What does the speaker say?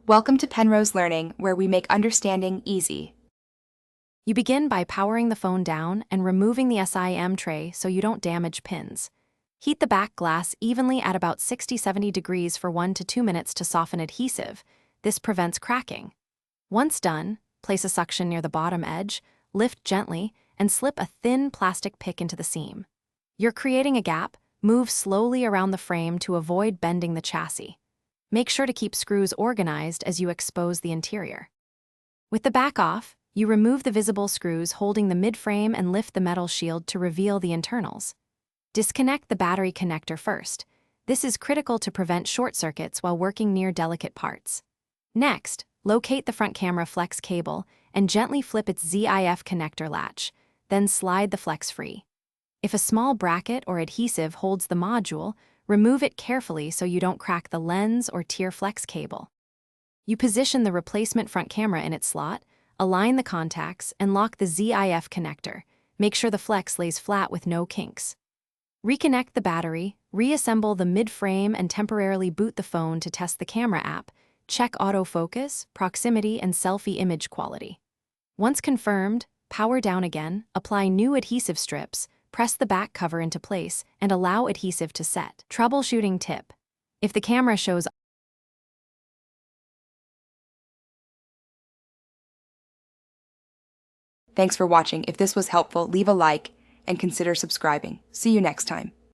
Welcome to Penrose Learning, where we make understanding easy. You begin by powering the phone down and removing the SIM tray so you don't damage pins. Heat the back glass evenly at about 60-70 degrees for 1 to 2 minutes to soften adhesive. This prevents cracking. Once done, place a suction near the bottom edge, lift gently, and slip a thin plastic pick into the seam. You're creating a gap. Move slowly around the frame to avoid bending the chassis. Make sure to keep screws organized as you expose the interior. With the back off, you remove the visible screws holding the mid-frame and lift the metal shield to reveal the internals. Disconnect the battery connector first. This is critical to prevent short circuits while working near delicate parts. Next, locate the front camera flex cable and gently flip its ZIF connector latch, then slide the flex free. If a small bracket or adhesive holds the module, remove it carefully so you don't crack the lens or tear flex cable. You position the replacement front camera in its slot, align the contacts, and lock the ZIF connector. Make sure the flex lays flat with no kinks. Reconnect the battery, reassemble the mid-frame, and temporarily boot the phone to test the camera app. Check autofocus, proximity, and selfie image quality. Once confirmed, power down again, apply new adhesive strips, press the back cover into place, and allow adhesive to set. Troubleshooting tip: if the camera shows Thanks for watching. If this was helpful, leave a like and consider subscribing. See you next time.